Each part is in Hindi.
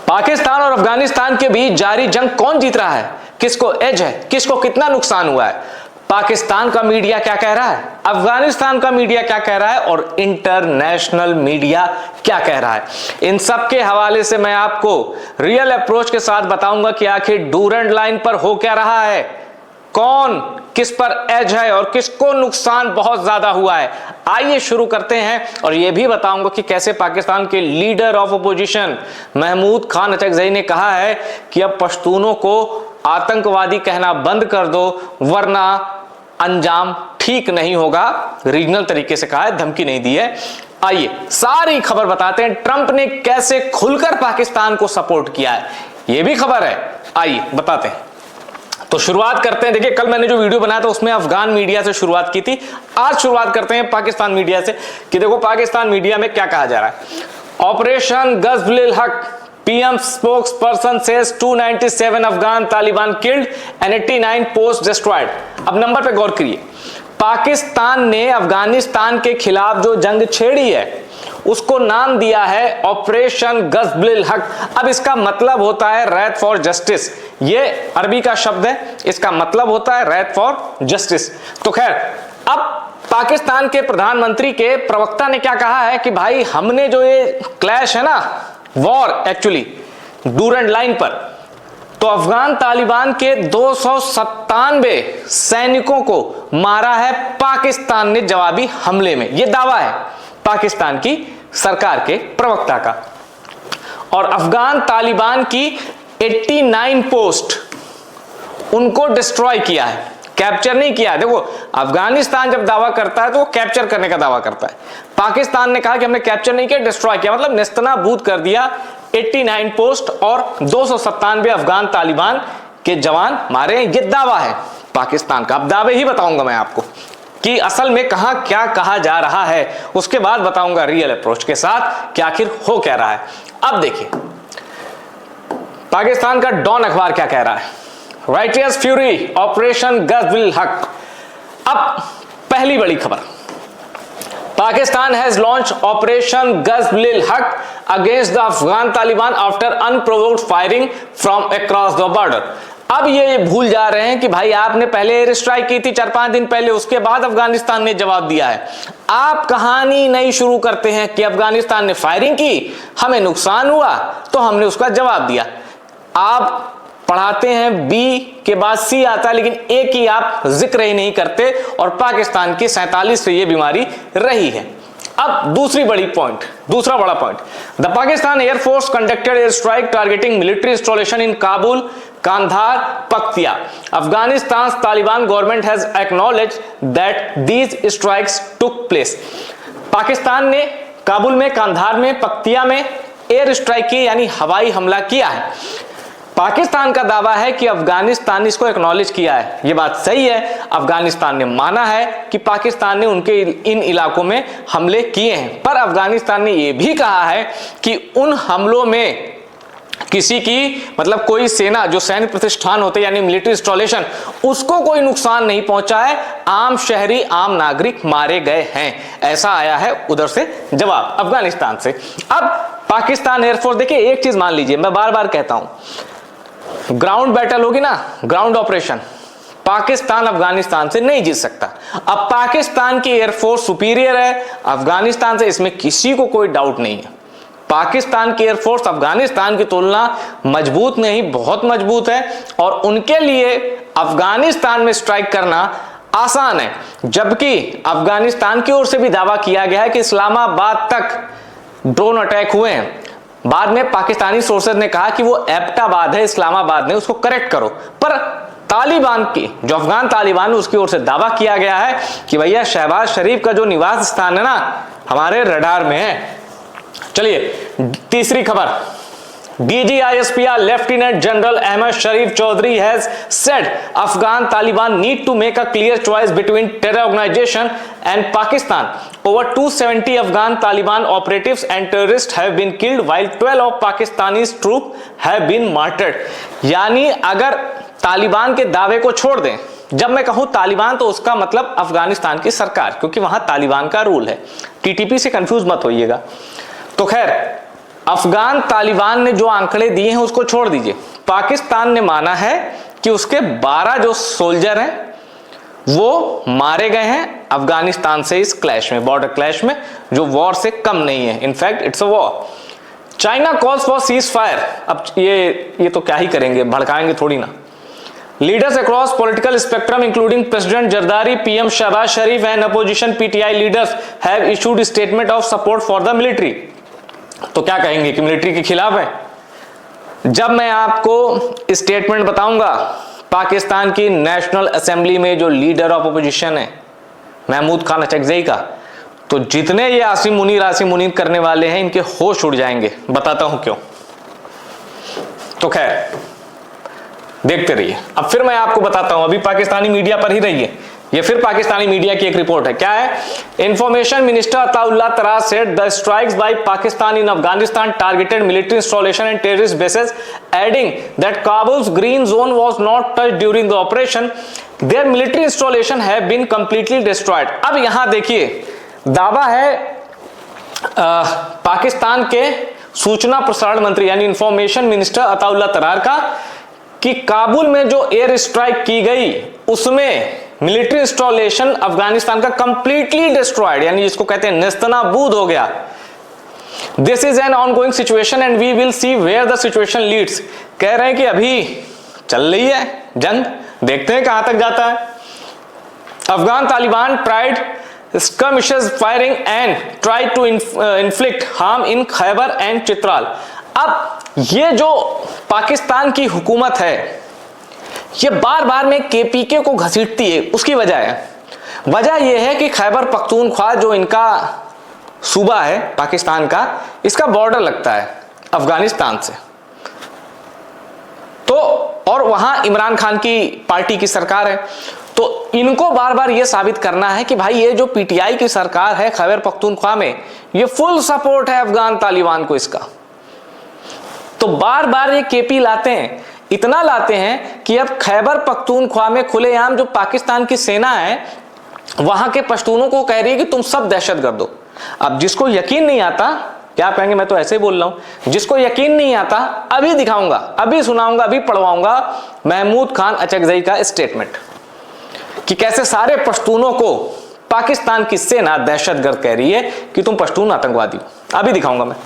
पाकिस्तान और अफगानिस्तान के बीच जारी जंग कौन जीत रहा है, किसको एज है, किसको कितना नुकसान हुआ है? पाकिस्तान का मीडिया क्या कह रहा है, अफगानिस्तान का मीडिया क्या कह रहा है और इंटरनेशनल मीडिया क्या कह रहा है? इन सब के हवाले से मैं आपको रियल अप्रोच के साथ बताऊंगा कि आखिर डूरेंट लाइन पर हो क्या रहा है, कौन किस पर एज है और किसको नुकसान बहुत ज्यादा हुआ है। आइए शुरू करते हैं और यह भी बताऊंगा कि कैसे पाकिस्तान के leader of opposition Mahmood Khan Achakzai ने कहा है कि अब पश्तूनों को आतंकवादी कहना बंद कर दो वरना अंजाम ठीक नहीं होगा। रीजनल तरीके से कहा है, धमकी नहीं दी है। आइए सारी खबर बताते हैं, ट्रंप ने कैसे खुलकर पाकिस्तान को सपोर्ट किया है, यह भी खबर है। आइए बताते हैं। तो शुरुआत करते हैं। देखिए, कल मैंने जो वीडियो बनाया था उसमें अफगान मीडिया से शुरुआत की थी, आज शुरुआत करते हैं पाकिस्तान मीडिया से कि देखो पाकिस्तान मीडिया में क्या कहा जा रहा है। ऑपरेशन गज़्ब-उल हक, PM spokes person says 297 Afghan Taliban killed and 89 post destroyed. अब नंबर पे गौर करिए, पाकिस्तान ने अफगानिस्तान के खिलाफ जो जंग छेड़ी है उसको नाम दिया है ऑपरेशन गज़्ब-उल हक। अब इसका मतलब होता है रैत फॉर जस्टिस, ये अरबी का शब्द है, इसका मतलब होता है रैत फॉर जस्टिस। तो खैर, अब पाकिस्तान के प्रधानमंत्री के प्रवक्ता ने क्या कहा है कि भाई हमने जो ये क्लैश है ना, वॉर एक्चुअली डूरेंट लाइन पर, तो अफगान तालिबान के 297 सैनिकों को मारा है पाकिस्तान ने जवाबी हमले में। यह दावा है पाकिस्तान की सरकार के प्रवक्ता का। और अफगान तालिबान की 89 पोस्ट उनको डिस्ट्रॉय किया है, कैप्चर नहीं किया है। देखो, अफगानिस्तान जब दावा करता है तो वो कैप्चर करने का दावा करता है, पाकिस्तान ने कहा कि हमने कैप्चर नहीं किया, डिस्ट्रॉय किया, मतलब नेस्तनाबूद कर दिया। 89 पोस्ट और 297 अफगान तालिबान के जवान मारे, ये दावा है पाकिस्तान का। अब दावे ही बताऊंगा मैं आपको कि असल में कहां क्या कहा जा रहा है, उसके बाद बताऊंगा रियल अप्रोच के साथ कि आखिर हो क्या रहा है। अब देखिए पाकिस्तान का डॉन अखबार क्या कह रहा है, राइटियस फ्यूरी ऑपरेशन गज़्ब-उल हक। अब पहली बड़ी खबर, पाकिस्तान हैज लॉन्च ऑपरेशन गज़्ब-उल हक against the Afghan Taliban after unprovoked firing from across the border. अब ये भूल जा रहे हैं कि भाई आपने पहले एयर स्ट्राइक की थी 4-5 दिन पहले, उसके बाद अफगानिस्तान ने जवाब दिया है। आप कहानी नहीं शुरू करते हैं कि अफगानिस्तान ने फायरिंग की, हमें नुकसान हुआ तो हमने उसका जवाब दिया। आप पढ़ाते हैं बी के बाद सी आता है, लेकिन ए की आप जिक्र ही नहीं करते, और पाकिस्तान की 47 से ये बीमारी रही है। अब दूसरा बड़ा point, the Pakistan air force conducted air strike targeting military installation in Kabul, Kandahar, Paktia. Afghanistan Taliban government has acknowledged that these strikes took place. Pakistan ने काबुल में, कांधार में, पख्तिया में एयर स्ट्राइक की, यानी हवाई हमला किया है। पाकिस्तान का दावा है कि अफगानिस्तान ने इसको एक्नॉलेज किया है, ये बात सही है, अफगानिस्तान ने माना है कि पाकिस्तान ने उनके इन इलाकों में हमले किए हैं। पर अफगानिस्तान ने यह भी कहा है कि उन हमलों में किसी की मतलब कोई सेना जो सैन्य प्रतिष्ठान होते यानी मिलिट्री इंस्टॉलेशन, उसको कोई नुकसान नहीं पहुंचा है, आम शहरी आम नागरिक मारे गए हैं, ऐसा आया है उधर से जवाब अफगानिस्तान से। अब पाकिस्तान एयरफोर्स, देखिए एक चीज मान लीजिए, मैं बार बार कहता हूं, ग्राउंड बैटल होगी ना, ग्राउंड ऑपरेशन, पाकिस्तान अफगानिस्तान से नहीं जीत सकता। अब पाकिस्तान की एयरफोर्स सुपीरियर है अफगानिस्तान से, इसमें किसी को कोई डाउट नहीं है। पाकिस्तान की एयरफोर्स अफगानिस्तान की तुलना मजबूत नहीं, बहुत मजबूत है, और उनके लिए अफगानिस्तान में स्ट्राइक करना आसान है। जबकि अफगानिस्तान की ओर से भी दावा किया गया है कि इस्लामाबाद तक ड्रोन अटैक हुए हैं। बाद में पाकिस्तानी सोर्सेज ने कहा कि वो एबटाबाद है, इस्लामाबाद ने, उसको करेक्ट करो। पर तालिबान की जो अफगान तालिबान है उसकी ओर से दावा किया गया है कि भैया शहबाज शरीफ का जो निवास स्थान है ना, हमारे रडार में है। चलिए तीसरी खबर, DGISPR Lieutenant General Ahmad Sharif Chaudhry has said Afghan Taliban need to make a clear choice between terror organization and Pakistan. Over 270 Afghan Taliban operatives and terrorists have been killed while 12 of Pakistani's troops have been martyred. यानी अगर तालिबान के दावे को छोड़ दें, जब मैं कहूं तालिबान तो उसका मतलब अफगानिस्तान की सरकार, क्योंकि वहां तालिबान का रूल है, TTP से कंफ्यूज मत होइएगा। तो खैर अफगान तालिबान ने जो आंकड़े दिए हैं उसको छोड़ दीजिए, पाकिस्तान ने माना है कि उसके 12 जो सोल्जर हैं वो मारे गए हैं अफगानिस्तान से इस क्लैश में, बॉर्डर क्लैश में, जो वॉर से कम नहीं है, in fact it's a war. China calls for cease fire. अब ये तो क्या ही करेंगे, भड़काएंगे थोड़ी ना। Leaders across political spectrum including president Zardari, PM Shahbaz Sharif and opposition PTI leaders have issued statement of support for the military. तो क्या कहेंगे कि मिलिट्री के खिलाफ है? जब मैं आपको स्टेटमेंट बताऊंगा पाकिस्तान की नेशनल असेंबली में जो लीडर ऑफ अपोजिशन है महमूद खान अचकजई का, तो जितने ये आसिम मुनीर करने वाले हैं इनके होश उड़ जाएंगे। बताता हूं क्यों। तो खैर देखते रहिए। अब फिर मैं आपको बताता हूं, अभी पाकिस्तानी मीडिया पर ही रहिए, ये फिर पाकिस्तानी मीडिया की एक रिपोर्ट है। क्या है? Information minister Attaullah Tarar said the strikes by Pakistan in Afghanistan targeted military installation and terrorist bases, adding that Kabul's green zone was not touched during the operation, there military installation have been completely destroyed. अब यहां देखिए, दावा है पाकिस्तान के सूचना प्रसारण मंत्री यानी इंफॉर्मेशन मिनिस्टर अताउल्लाह तरार का कि काबुल में जो एयर स्ट्राइक की गई उसमें मिलिट्री इंस्टॉलेशन अफगानिस्तान का कंप्लीटली डिस्ट्रॉयड, यानी जिसको कहते हैं नेस्तनाबूद हो गया। This is an ongoing situation and we will see where the situation leads. कह रहे हैं कि अभी चल रही है जंग, देखते हैं कहां तक जाता है। Afghan Taliban tried skirmishes firing and tried to inflict harm in Khyber and Chitral. अब ये जो पाकिस्तान की हुकूमत है ये बार बार में केपीके को घसीटती है, उसकी वजह यह है कि खैबर पख्तूनख्वा जो इनका सूबा है पाकिस्तान का, इसका बॉर्डर लगता है अफगानिस्तान से, तो और वहां इमरान खान की पार्टी की सरकार है, तो इनको बार बार यह साबित करना है कि भाई ये जो पीटीआई की सरकार है खैबर पख्तूनख्वा में, ये फुल सपोर्ट है अफगान तालिबान को इसका। तो बार बार ये केपी लाते हैं, इतना लाते हैं कि अब खैबर पख्तूनख्वा में खुलेआम जो पाकिस्तान की सेना है वहां के पश्तूनों को कह रही है कि तुम सब दहशतगर्द हो। अब जिसको यकीन नहीं आता, क्या कहेंगे, मैं तो ऐसे ही बोल रहा हूं, जिसको यकीन नहीं आता अभी दिखाऊंगा, अभी सुनाऊंगा, अभी पढ़वाऊंगा महमूद खान अचकजई का स्टेटमेंट कि कैसे सारे पश्तूनों को पाकिस्तान की सेना दहशतगर्द कह रही है कि तुम पश्तून आतंकवादी हो। अभी दिखाऊंगा मैं।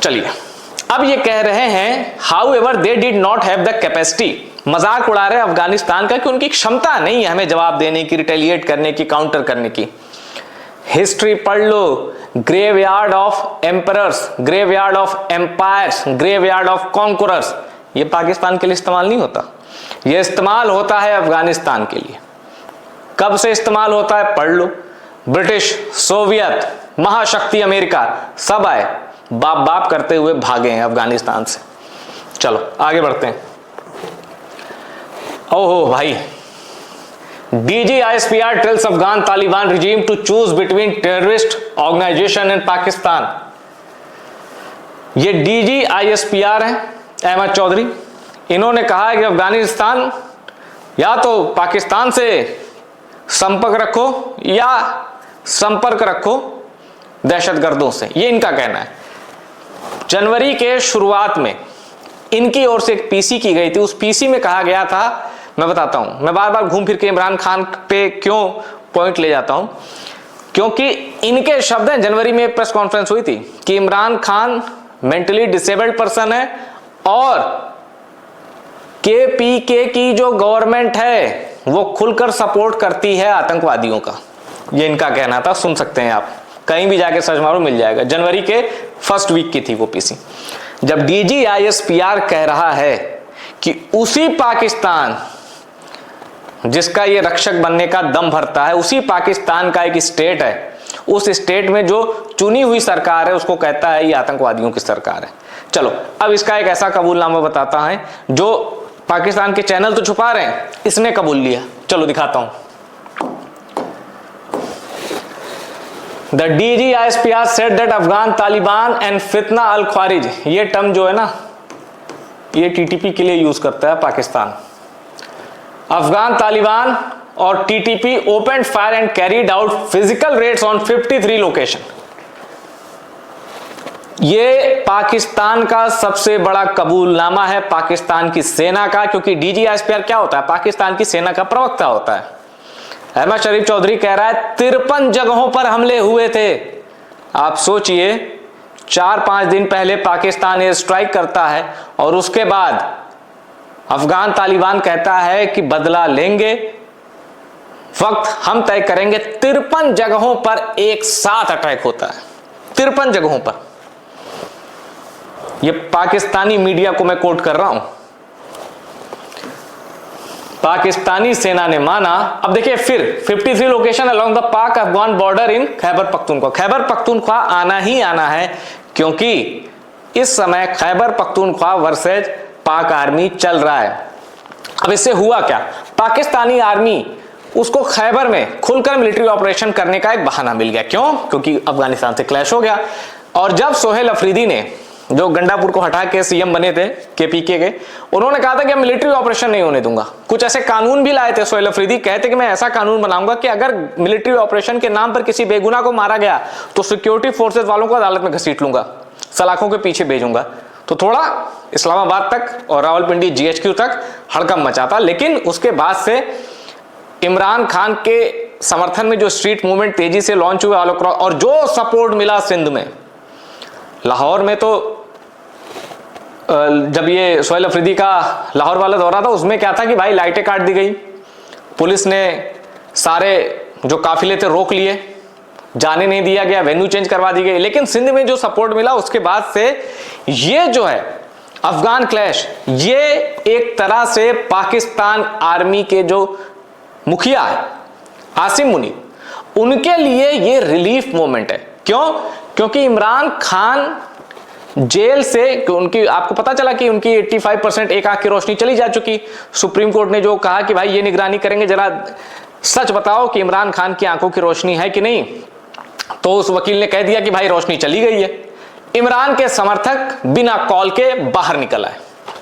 चलिए, अब ये कह रहे हैं however they did not have the capacity, मजाक उड़ा रहे अफगानिस्तान का कि उनकी क्षमता नहीं है हमें जवाब देने की, रिटेलिएट करने की, काउंटर करने की। हिस्ट्री पढ़ लो, graveyard of emperors, graveyard of empires, graveyard of conquerors, ये पाकिस्तान के लिए इस्तेमाल नहीं होता, ये इस्तेमाल होता है अफगानिस्तान के लिए। कब से इस्तेमाल होता है पढ़ लो। ब्रिटिश, सोवियत, महाशक्ति अमेरिका सब आए, बाप बाप करते हुए भागे हैं अफगानिस्तान से। चलो आगे बढ़ते हैं। ओहो भाई, DGISPR tells Afghan Taliban regime to choose between terrorist organization and Pakistan। ये DGISPR है अहमद चौधरी, इन्होंने कहा है कि अफगानिस्तान या तो पाकिस्तान से संपर्क रखो या संपर्क रखो दहशतगर्दों से, ये इनका कहना है। जनवरी के शुरुआत में इनकी ओर से एक पीसी की गई थी, उस पीसी में कहा गया था, मैं बताता हूं, मैं बार बार घूम फिर के इमरान खान पे क्यों पॉइंट ले जाता हूं, क्योंकि इनके शब्द हैं, जनवरी में प्रेस कॉन्फ्रेंस हुई थी कि Imran Khan mentally disabled person है और केपीके की जो गवर्नमेंट है वो खुलकर सपोर्ट करती है आतंकवादियों का, ये इनका कहना था। सुन सकते हैं आप, कहीं भी जाके सर्च मारो मिल जाएगा। जनवरी के फर्स्ट वीक की थी वो पीसी, जब DGISPR कह रहा है कि उसी पाकिस्तान जिसका ये रक्षक बनने का दम भरता है, उसी पाकिस्तान का एक स्टेट है, उस स्टेट में जो चुनी हुई सरकार है उसको कहता है ये आतंकवादियों की सरकार है। चलो अब इसका एक ऐसा कबूलनामा बताता है जो पाकिस्तान के चैनल तो छुपा रहे हैं, इसने कबूल लिया। चलो दिखाता हूं। The DGISPR said that Afghan Taliban and Fitna al-Kharij, ये टर्म जो है ना ये TTP के लिए यूज करता है पाकिस्तान। अफगान तालिबान और TTP opened fire and carried out physical raids on 53 location. ये पाकिस्तान का सबसे बड़ा कबूलनामा है पाकिस्तान की सेना का, क्योंकि DGISPR क्या होता है? पाकिस्तान की सेना का प्रवक्ता होता है। अहमद शरीफ चौधरी कह रहा है 53 जगहों पर हमले हुए थे। आप सोचिए, 4-5 दिन पहले पाकिस्तान एयर स्ट्राइक करता है और उसके बाद अफगान तालिबान कहता है कि बदला लेंगे, वक्त हम तय करेंगे। 53 जगहों पर एक साथ अटैक होता है, 53 जगहों पर। यह पाकिस्तानी मीडिया को मैं कोट कर रहा हूं। पाकिस्तानी सेना ने माना। अब देखिए, फिर 53 लोकेशन अलोंग द पाक अफगान बॉर्डर इन खैबर पख्तूनख्वा। खैबर पख्तूनख्वा आना ही आना है, क्योंकि इस समय खैबर पख्तूनख्वा वर्सेज पाक आर्मी चल रहा है। अब इससे हुआ क्या? पाकिस्तानी आर्मी उसको खैबर में खुलकर मिलिट्री ऑपरेशन करने का एक बहाना मिल गया। क्यों? क्योंकि अफगानिस्तान से क्लैश हो गया। और जब सोहेल अफरीदी ने, जो गंडापुर को हटा के CM बने थे KPK के, उन्होंने कहा था कि मैं मिलिट्री ऑपरेशन नहीं होने दूंगा। कुछ ऐसे कानून भी लाए थे सोहेल अफरीदी, कहते कि मैं ऐसा कानून बनाऊंगा कि अगर मिलिट्री ऑपरेशन के नाम पर किसी बेगुनाह को मारा गया तो सिक्योरिटी फोर्सेस वालों को अदालत में घसीट लूंगा, सलाखों के पीछे भेजूंगा। तो थोड़ा इस्लामाबाद तक और रावलपिंडी GHQ तक हड़कंप मचा था। लेकिन उसके बाद से इमरान खान के समर्थन में जो स्ट्रीट मूवमेंट तेजी से लॉन्च हुआ और जो सपोर्ट मिला सिंध में, लाहौर में तो जब ये सोहेल अफरीदी का लाहौर वाला दौरा था, उसमें क्या था कि भाई लाइटें काट दी गई, पुलिस ने सारे जो काफिले थे रोक लिए, जाने नहीं दिया गया, वेन्यू चेंज करवा दी गई। लेकिन सिंध में जो सपोर्ट मिला उसके बाद से ये जो है अफगान क्लैश, ये एक तरह से पाकिस्तान आर्मी के जो मुखिया है आसिम मुनीर, उनके लिए ये रिलीफ मोमेंट है। क्यों? क्योंकि इमरान खान जेल से उनकी, आपको पता चला कि उनकी 85% एक आंख की रोशनी चली जा चुकी। सुप्रीम कोर्ट ने जो कहा कि भाई ये निगरानी करेंगे, जरा सच बताओ कि इमरान खान की आंखों की रोशनी है कि नहीं। तो उस वकील ने कह दिया कि भाई रोशनी चली गई है। इमरान के समर्थक बिना कॉल के बाहर निकल आए।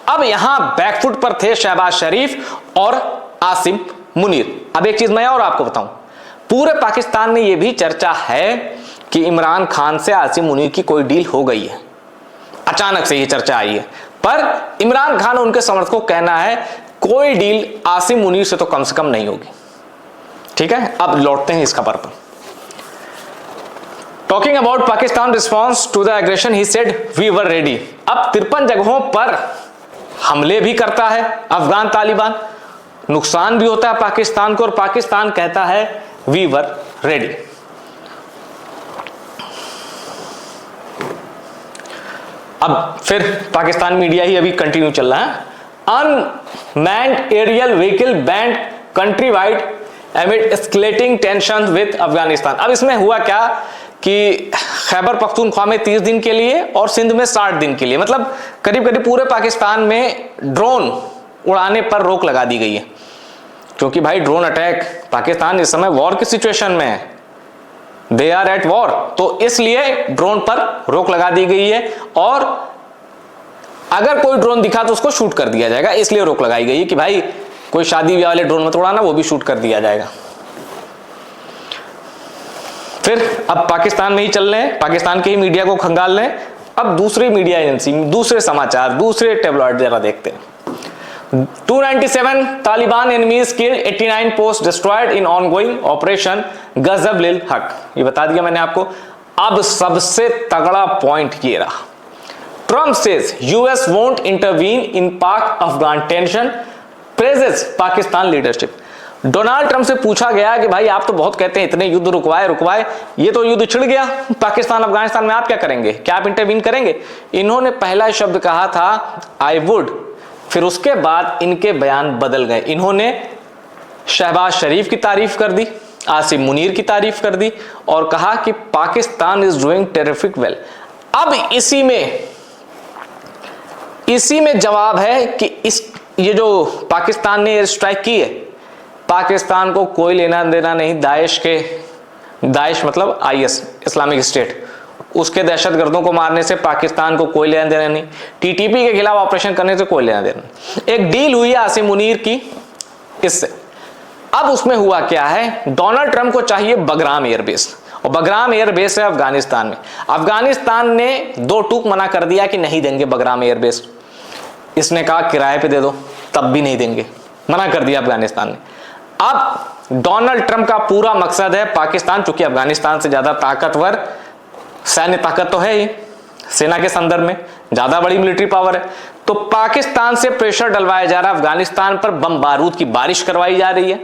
अब यहां बैकफुट पर थे शहबाज शरीफ और आसिम मुनीर। अब एक चीज मैं और आपको बताऊं, पूरे पाकिस्तान में यह भी चर्चा है कि इमरान खान से आसिम मुनीर की कोई डील हो गई है। अचानक से ये चर्चा आई है, पर इमरान खान और उनके समर्थकों को कहना है कोई डील आसिम मुनीर से तो कम से कम नहीं होगी। ठीक है, अब लौटते हैं इस खबर पर। Talking about Pakistan response to the aggression, he said we were ready. अब 53 जगहों पर हमले भी करता है अफगान तालिबान, नुकसान भी होता है पाकिस्तान को, और पाकिस्तान कहता है वी वर रेडी। अब फिर पाकिस्तान मीडिया ही अभी कंटिन्यू चल रहा है। Unmanned aerial vehicle banned countrywide amid escalating tension with Afghanistan. अब इसमें हुआ क्या कि खैबर पख्तूनख्वा में 30 दिन के लिए और सिंध में 60 दिन के लिए, मतलब करीब करीब पूरे पाकिस्तान में ड्रोन उड़ाने पर रोक लगा दी गई है। क्योंकि भाई ड्रोन अटैक, पाकिस्तान इस समय वॉर की सिचुएशन में है, दे आर एट वॉर, तो इसलिए ड्रोन पर रोक लगा दी गई है। और अगर कोई ड्रोन दिखा तो उसको शूट कर दिया जाएगा, इसलिए रोक लगाई गई है कि भाई कोई शादी ब्याह वाले ड्रोन मत उड़ाना, वो भी शूट कर दिया जाएगा। फिर अब पाकिस्तान में ही चल रहे हैं, पाकिस्तान के ही मीडिया को खंगाल लें। अब दूसरी मीडिया एजेंसी, दूसरे समाचार, दूसरे टेबलॉइड जरा देखते हैं। 297 Taliban enemies killed, 89 post destroyed in ongoing operation Ghazab lil Haq. ये बता दिया मैंने आपको। अब सबसे तगड़ा पॉइंट ये रहा। Trump says US won't intervene in Pak Afghan tension, praises Pakistan leadership. Donald Trump से पूछा गया कि भाई आप तो बहुत कहते हैं इतने युद्ध रुकवाए, ये तो युद्ध छिड़ गया पाकिस्तान अफगानिस्तान में, आप क्या करेंगे? क्या आप इंटरवीन करेंगे? इन्होंने पहला शब्द कहा था आई वुड, फिर उसके बाद इनके बयान बदल गए। इन्होंने शहबाज शरीफ की तारीफ कर दी, आसिम मुनीर की तारीफ कर दी और कहा कि Pakistan is doing terrific well. अब इसी में जवाब है कि ये जो पाकिस्तान ने एयर स्ट्राइक की है, पाकिस्तान को कोई लेना देना नहीं दाइश मतलब IS इस्लामिक स्टेट, उसके दहशतगर्दों को मारने से पाकिस्तान को कोई लेना देना नहीं, TTP के खिलाफ ऑपरेशन करने से कोई लेना देना नहीं। एक डील हुई है आसिम मुनीर की इससे। अब उसमें हुआ क्या है, डोनाल्ड ट्रंप को चाहिए बगराम एयरबेस और बगराम एयरबेस है अफगानिस्तान में। अफगानिस्तान ने दो टूक मना कर दिया कि नहीं देंगे बगराम एयरबेस। इसने कहा किराए पे दे दो, तब भी नहीं देंगे, मना कर दिया अफगानिस्तान ने। अब डोनाल्ड ट्रंप का पूरा मकसद है पाकिस्तान, चूंकि अफगानिस्तान से ज्यादा ताकतवर सैन्य ताकत तो है ही, सेना के संदर्भ में ज्यादा बड़ी मिलिट्री पावर है, तो पाकिस्तान से प्रेशर डलवाया जा रहा है, अफगानिस्तान पर बम बारूद की बारिश करवाई जा रही है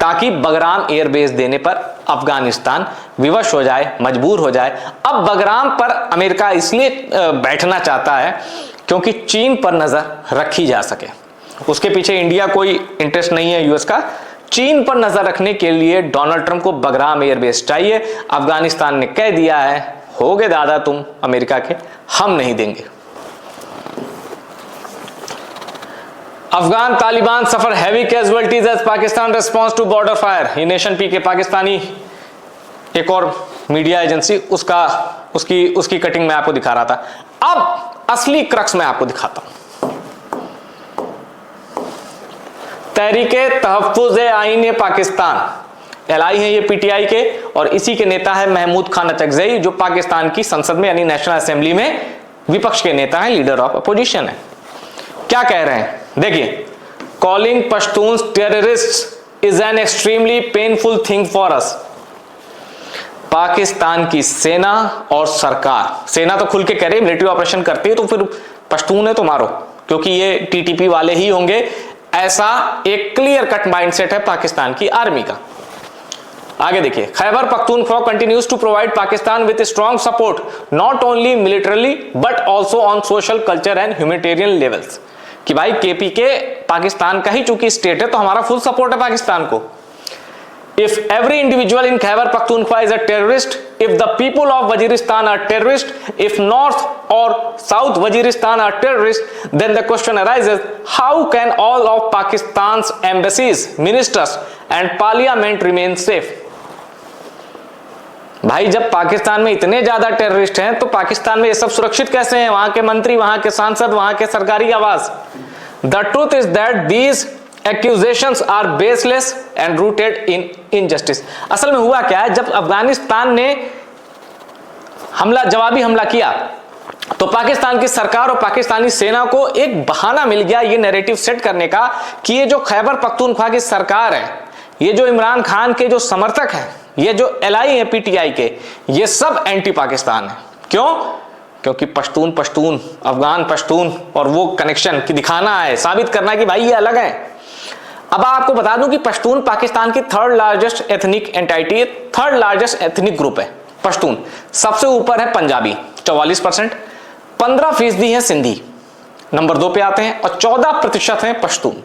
ताकि बगराम एयरबेस देने पर अफगानिस्तान विवश हो जाए, मजबूर हो जाए। अब बगराम पर अमेरिका इसलिए बैठना चाहता है क्योंकि चीन पर नजर रखी जा सके। उसके पीछे इंडिया कोई इंटरेस्ट नहीं है यूएस का, चीन पर नजर रखने के लिए डोनाल्ड ट्रंप को बगराम एयरबेस चाहिए। अफगानिस्तान ने कह दिया है, होगे दादा तुम अमेरिका के, हम नहीं देंगे। Afghan Taliban suffer heavy casualties as Pakistan response to border fire. ये नेशन पी के पाकिस्तानी एक और मीडिया एजेंसी, उसकी कटिंग मैं आपको दिखा रहा था। अब असली क्रक्स मैं आपको दिखाता हूं। तहरीके तहफ्फुज़ आईन पाकिस्तान, एलआई है ये पीटीआई के, और इसी के नेता है महमूद खान अचकजई, जो पाकिस्तान की संसद में यानी नेशनल असेंबली में विपक्ष के नेता हैं, लीडर ऑफ अपोजिशन है। क्या कह रहे हैं देखिए, calling Pashtuns terrorist is an extremely painful thing for us. Pakistan की सेना और सरकार, सेना तो खुल के कह रही है मिलिट्री ऑपरेशन करती है तो फिर पश्तून है तो मारो, क्योंकि ये टीटीपी वाले ही होंगे, ऐसा एक क्लियर कट माइंडसेट है पाकिस्तान की आर्मी का। आगे देखिए, Khyber Pakhtunkhwa continues to provide Pakistan with strong support not only militarily but also on social culture and humanitarian levels. कि भाई केपीके पाकिस्तान का ही चूंकि स्टेट है तो हमारा फुल सपोर्ट है पाकिस्तान को। If every individual in Khyber Pakhtunkhwa is a terrorist, if the people of Waziristan are terrorists, if North or South Waziristan are terrorists, then the question arises, how can all of Pakistan's embassies, ministers and parliament remain safe? भाई जब पाकिस्तान में इतने ज्यादा टेररिस्ट हैं तो पाकिस्तान में ये सब सुरक्षित कैसे हैं? वहां के मंत्री, वहां के सांसद, वहां के सरकारी आवास। The truth is that these accusations are baseless and rooted in injustice। असल में हुआ क्या है, जब अफगानिस्तान ने जवाबी हमला किया तो पाकिस्तान की सरकार और पाकिस्तानी सेना को एक बहाना मिल गया ये नैरेटिव सेट करने का कि ये जो खैबर पख्तूनख्वा की सरकार है, ये जो इमरान खान के जो समर्थक हैं, ये जो एलआई है पीटीआई के, ये सब एंटी पाकिस्तान है। क्यों? क्योंकि पश्तून अफगान पश्तून और वो कनेक्शन की दिखाना है, साबित करना है कि भाई ये अलग है। अब आपको बता दूं कि पश्तून पाकिस्तान की third largest ethnic entity, third largest ethnic group है पश्तून। सबसे ऊपर है पंजाबी 44%, 15% है सिंधी, नंबर 2 पे आते हैं, और 14% है पश्तून,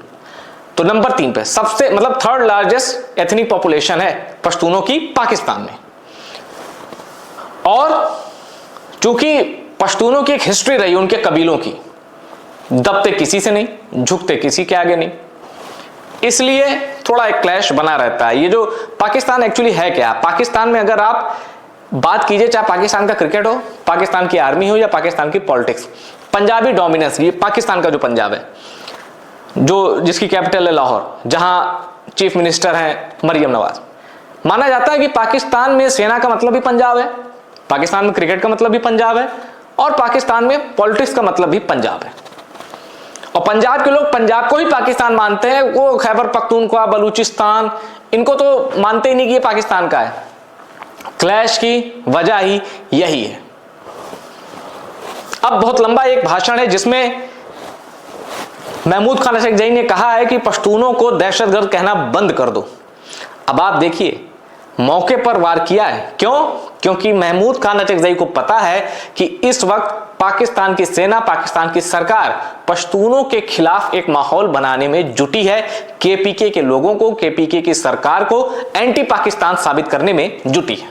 तो नंबर 3 पे सबसे मतलब थर्ड लार्जेस्ट एथनिक पॉपुलेशन है पश्तूनों की पाकिस्तान में। और चूंकि पश्तूनों की एक हिस्ट्री रही उनके कबीलों की, दबते किसी से नहीं, झुकते किसी के आगे नहीं, इसलिए थोड़ा एक क्लैश बना रहता है। ये जो पाकिस्तान एक्चुअली है क्या, पाकिस्तान में अगर आप बात कीजिए, चाहे पाकिस्तान का क्रिकेट हो, पाकिस्तान की आर्मी हो या पाकिस्तान की पॉलिटिक्स, पंजाबी डोमिनेंस, ये पाकिस्तान का जो पंजाब है, जो जिसकी कैपिटल है लाहौर, जहां चीफ मिनिस्टर हैं मरियम नवाज, माना जाता है कि पाकिस्तान में सेना का मतलब भी पंजाब है, पाकिस्तान में क्रिकेट का मतलब भी पंजाब है, और पाकिस्तान में पॉलिटिक्स का मतलब भी पंजाब है। और पंजाब के लोग पंजाब को ही पाकिस्तान मानते हैं, वो खैबर पख्तूनख्वा, बलूचिस्तान, इनको तो मानते ही नहीं कि ये पाकिस्तान का है। क्लैश की वजह ही यही है। अब बहुत लंबा एक भाषण है जिसमें महमूद खान अचकजई ने कहा है कि पश्तूनों को दहशतगर्द कहना बंद कर दो। अब आप देखिए, मौके पर वार किया है, क्यों? क्योंकि महमूद खान अचकजई को पता है कि इस वक्त पाकिस्तान की सेना, पाकिस्तान की सरकार पश्तूनों के खिलाफ एक माहौल बनाने में जुटी है, केपीके के लोगों को, केपीके की सरकार को एंटी पाकिस्तान साबित करने में जुटी है।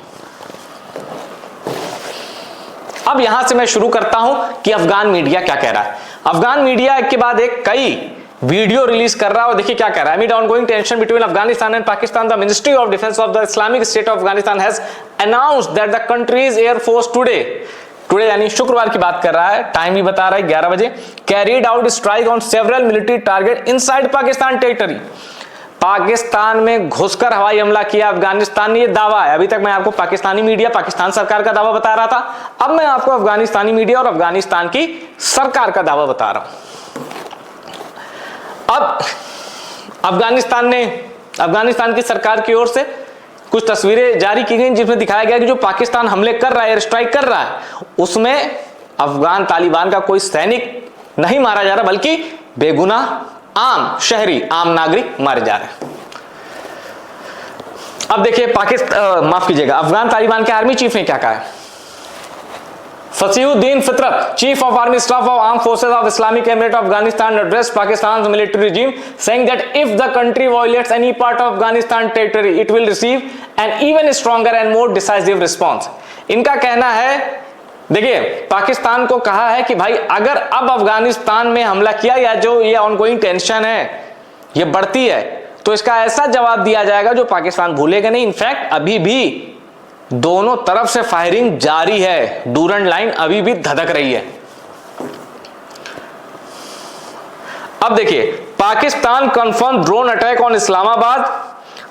अब यहां से मैं शुरू करता हूं कि अफगान मीडिया क्या कह रहा है। अफगान मीडिया एक के बाद एक कई वीडियो रिलीज कर रहा है, और देखिए क्या कह रहा है। Amid ongoing tension between Afghanistan and Pakistan, the Ministry of Defense of the Islamic State of Afghanistan has announced that the country's Air Force today यानी शुक्रवार की बात कर रहा है, टाइम भी बता रहा है 11 बजे, carried out strike on several military target inside Pakistan territory। Pakistan में घुसकर हवाई हमला किया अफगानिस्तान ने, ये दावा है। अभी तक मैं आपको पाकिस्तानी मीडिया, पाकिस्तान सरकार का दावा बता रहा था, अब मैं आपको अफगानिस्तानी मीडिया और अफगानिस्तान की सरकार का दावा बता रहा हूं। अब अफगानिस्तान की सरकार की ओर से कुछ तस्वीरें जारी की गई जिसमें दिखाया गया कि जो पाकिस्तान हमले कर रहा है, एयर स्ट्राइक कर रहा है, उसमें अफगान तालिबान का कोई सैनिक नहीं मारा जा रहा, बल्कि बेगुनाह आम शहरी, आम नागरिक मारे जा रहे हैं। अब देखिए अफगान तालिबान के आर्मी चीफ ने क्या कहा है। फसीहुद्दीन फितरत, chief of army staff of armed forces of Islamic Emirate of Afghanistan, addressed Pakistan's military regime, saying that if the country violates any part of Afghanistan territory, it will receive an even stronger and more decisive response. इनका कहना है, देखिए पाकिस्तान को कहा है कि भाई अगर अब अफगानिस्तान में हमला किया या जो ये ऑनगोइंग टेंशन है ये बढ़ती है तो इसका ऐसा जवाब दिया जाएगा जो पाकिस्तान भूलेगा नहीं। इनफैक्ट अभी भी दोनों तरफ से फायरिंग जारी है, डूरंड लाइन अभी भी धधक रही है। अब देखिए, Pakistan confirm drone attack on Islamabad,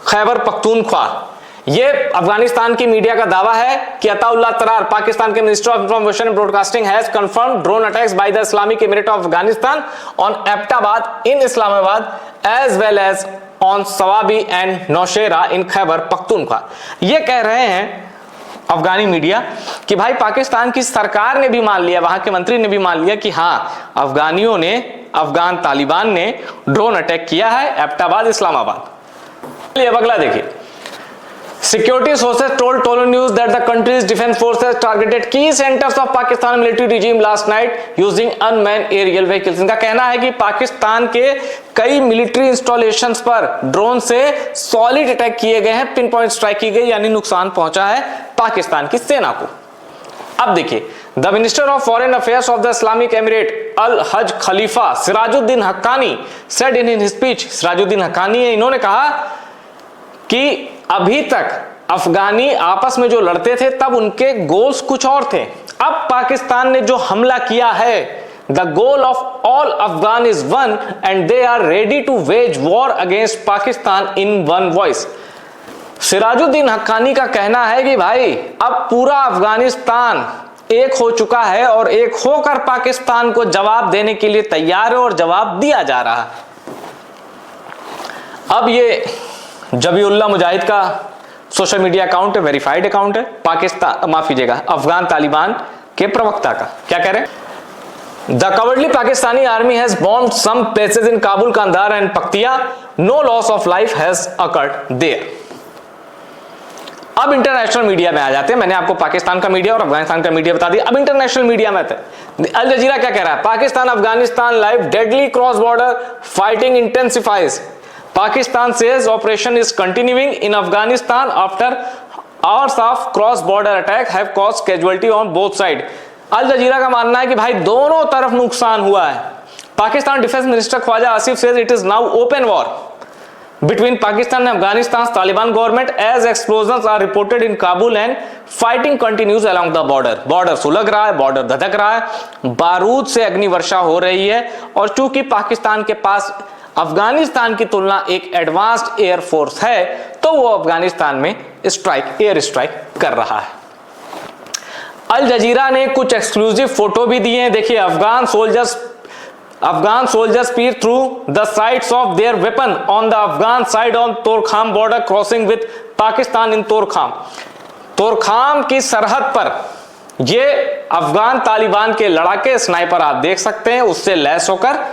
Khyber Pakhtunkhwa. ये अफगानिस्तान की मीडिया का दावा है कि अताउल्लाह तरार, पाकिस्तान के minister of information and broadcasting, has confirm drone attacks by the Islamic emirate of Afghanistan on Abbottabad in Islamabad as well as on Swabi and Nowshera in Khyber Pakhtunkhwa. ये कह रहे हैं अफगानी मीडिया कि भाई पाकिस्तान की सरकार ने भी मान लिया, वहां के मंत्री ने भी मान लिया कि हाँ अफगानियों ने, अफगान तालिबान ने ड्रोन अटैक किया है एबटाबाद, इस्लामाबाद। अब अगला देखिए, Security sources told Tolo News that the country's defense forces targeted key centers of Pakistan military regime last night using unmanned aerial vehicles. इनका कहना है कि पाकिस्तान के कई मिलिट्री इंस्टॉलेशंस पर ड्रोन से सॉलिड अटैक किए गए हैं, पिन पॉइंट स्ट्राइक की गई, यानी नुकसान पहुंचा है पाकिस्तान की सेना को। अब देखिए, the minister of foreign affairs of the Islamic emirate Al Haj Khalifa Sirajuddin Haqqani said in his speech, Sirajuddin Haqqani है, इन्होंने कहा कि अभी तक अफगानी आपस में जो लड़ते थे तब उनके गोल्स कुछ और थे, अब पाकिस्तान ने जो हमला किया है, the goal of all Afghan is one and they are ready to wage war against Pakistan in one voice. Sirajuddin Haqqani का कहना है कि भाई अब पूरा अफगानिस्तान एक हो चुका है और एक होकर पाकिस्तान को जवाब देने के लिए तैयार है और जवाब दिया जा रहा है। अब ये जबीउल्लाह मुजाहिद का सोशल मीडिया अकाउंट है, वेरीफाइड अकाउंट है, पाकिस्तान माफ कीजिएगा अफगान तालिबान के प्रवक्ता का क्या कह रहे हैं। The cowardly Pakistani army has bombed some places in Kabul, Kandahar and Paktia, no loss of life has occurred there. अब इंटरनेशनल मीडिया में आ जाते हैं, मैंने आपको पाकिस्तान का मीडिया और अफगानिस्तान का मीडिया बता दिया, अब इंटरनेशनल मीडिया में आते हैं। अल जजीरा क्या कह रहा है, Pakistan Afghanistan live deadly cross border fighting intensifies, Pakistan says operation is continuing in Afghanistan after hours of cross-border attack have caused casualty on both sides. अल जजीरा का मानना है कि भाई दोनों तरफ नुकसान हुआ है। Pakistan defence minister Khawaja Asif says it is now open war between Pakistan and Afghanistan's Taliban government as explosions are reported in Kabul and fighting continues along the border. Border सुलग रहा है, बॉर्डर धधक रहा है, बारूद से अग्नि वर्षा हो रही है और चूंकि पाकिस्तान के पास अफगानिस्तान की तुलना एक एडवांस्ड एयर फोर्स है तो वो अफगानिस्तान में एयर स्ट्राइक कर रहा है। अल जजीरा ने कुछ एक्सक्लूसिव फोटो भी दिए हैं, देखिए Afghan soldiers peer through the sights of their weapon on the Afghan side on Torkham border crossing with Pakistan इन तोरखाम की सरहद पर ये अफगान तालिबान के लड़ाके स्नाइपर आप देख सकते हैं, उससे लैस होकर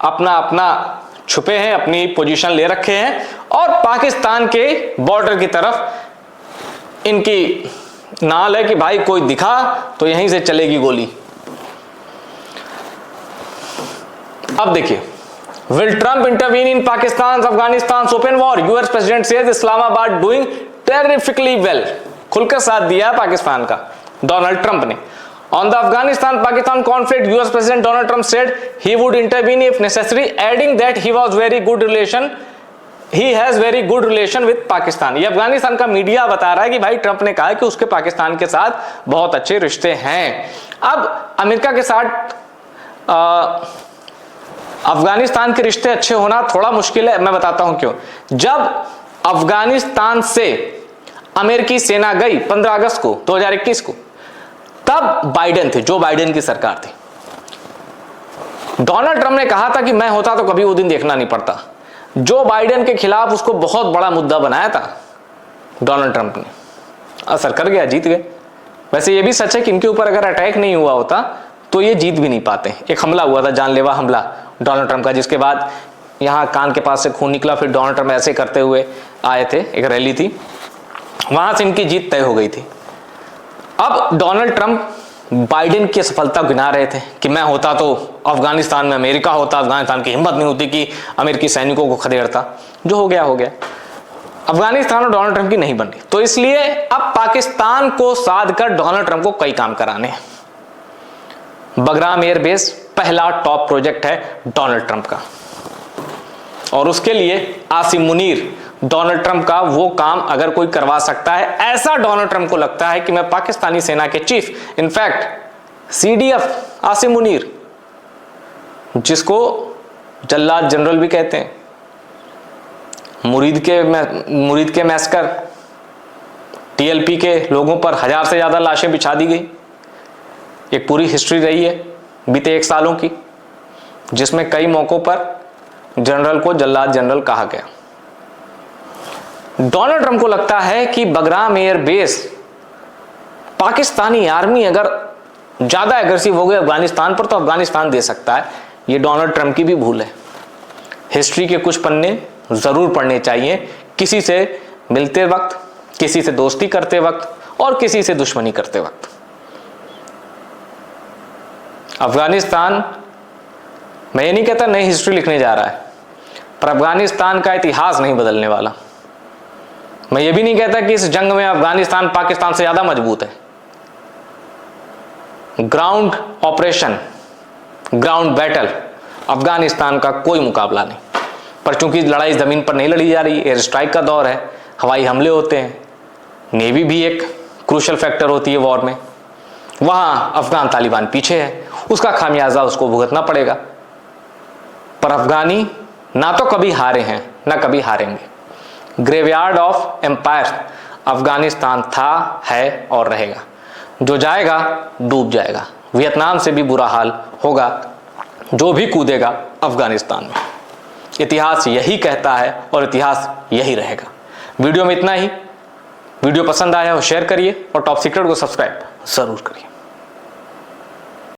अपना छुपे हैं, अपनी पोजीशन ले रखे हैं और पाकिस्तान के बॉर्डर की तरफ इनकी नाल है कि भाई कोई दिखा तो यहीं से चलेगी गोली। अब देखिए, will Trump intervene in Pakistan Afghanistan open war, US president says Islamabad doing terrifically well, खुलकर साथ दिया पाकिस्तान का डोनाल्ड ट्रंप ने। On the Afghanistan-Pakistan conflict, US President Donald Trump said he would intervene if necessary, adding that he has very good relation with Pakistan. ये अफगानिस्तान का मीडिया बता रहा है कि भाई ट्रंप ने कहा कि उसके पाकिस्तान के साथ बहुत अच्छे रिश्ते हैं। अब अमेरिका के साथ अफगानिस्तान के रिश्ते अच्छे होना थोड़ा मुश्किल है, मैं बताता हूं क्यों। जब अफगानिस्तान से अमेरिकी सेना गई 15 अगस्त को 2021 को, तब बाइडेन थे, जो बाइडेन की सरकार थी। डोनाल्ड ट्रंप ने कहा था कि मैं होता तो कभी वो दिन देखना नहीं पड़ता। जो बाइडेन के खिलाफ उसको बहुत बड़ा मुद्दा बनाया था डोनाल्ड ट्रंप ने, असर कर गया, जीत गए। वैसे ये भी सच है कि इनके ऊपर अगर अटैक नहीं हुआ होता तो ये जीत भी नहीं पाते। एक हमला हुआ था, जानलेवा हमला डोनाल्ड ट्रंप का, जिसके बाद यहाँ कान के पास से खून निकला, फिर डोनाल्ड ट्रंप ऐसे करते हुए आए थे, एक रैली थी, वहां से इनकी जीत तय हो गई थी। अब डोनाल्ड ट्रंप बाइडेन की सफलता गिना रहे थे कि मैं होता तो अफगानिस्तान में अमेरिका होता, अफगानिस्तान की हिम्मत नहीं होती कि अमेरिकी सैनिकों को खदेड़ता। जो हो गया हो गया। अफगानिस्तान और डोनाल्ड ट्रंप की नहीं बन रही, तो इसलिए अब पाकिस्तान को साध कर डोनाल्ड ट्रंप को कई काम कराने हैं। बगराम एयरबेस पहला टॉप प्रोजेक्ट है डोनाल्ड ट्रंप का, और उसके लिए आसिम मुनीर डोनाल्ड ट्रंप का वो काम अगर कोई करवा सकता है, ऐसा डोनाल्ड ट्रंप को लगता है कि मैं पाकिस्तानी सेना के chief, in fact CDF Asim Munir, जिसको जल्लाद जनरल भी कहते हैं, मुरीद के मैस्कर, टीएलपी के लोगों पर 1000 से ज्यादा लाशें बिछा दी गई। एक पूरी हिस्ट्री रही है बीते 1 सालों की, जिसमें कई मौकों पर जनरल को जल्लाद जनरल कहा गया। डोनाल्ड ट्रंप को लगता है कि बगराम एयरबेस, पाकिस्तानी आर्मी अगर ज्यादा एग्रेसिव हो गई अफगानिस्तान पर तो अफगानिस्तान दे सकता है। यह डोनाल्ड ट्रंप की भी भूल है। हिस्ट्री के कुछ पन्ने जरूर पढ़ने चाहिए, किसी से मिलते वक्त, किसी से दोस्ती करते वक्त और किसी से दुश्मनी करते वक्त। अफगानिस्तान, मैं ये नहीं कहता नई हिस्ट्री लिखने जा रहा है, पर अफगानिस्तान का इतिहास नहीं बदलने वाला। मैं ये भी नहीं कहता कि इस जंग में अफगानिस्तान पाकिस्तान से ज्यादा मजबूत है। Ground operation, ground battle, Afghanistan का कोई मुकाबला नहीं। पर चूंकि लड़ाई जमीन पर नहीं लड़ी जा रही, एयर स्ट्राइक का दौर है, हवाई हमले होते हैं, नेवी भी एक क्रूशल फैक्टर होती है वॉर में, वहां अफगान तालिबान पीछे है, उसका खामियाजा उसको भुगतना पड़ेगा। पर अफगानी ना तो कभी हारे हैं ना कभी हारेंगे। ग्रेवयार्ड ऑफ एम्पायर अफगानिस्तान था, है और रहेगा। जो जाएगा डूब जाएगा। वियतनाम से भी बुरा हाल होगा जो भी कूदेगा अफगानिस्तान में। इतिहास यही कहता है और इतिहास यही रहेगा। वीडियो में इतना ही। वीडियो पसंद आया हो शेयर करिए और टॉप सीक्रेट को सब्सक्राइब जरूर करिए।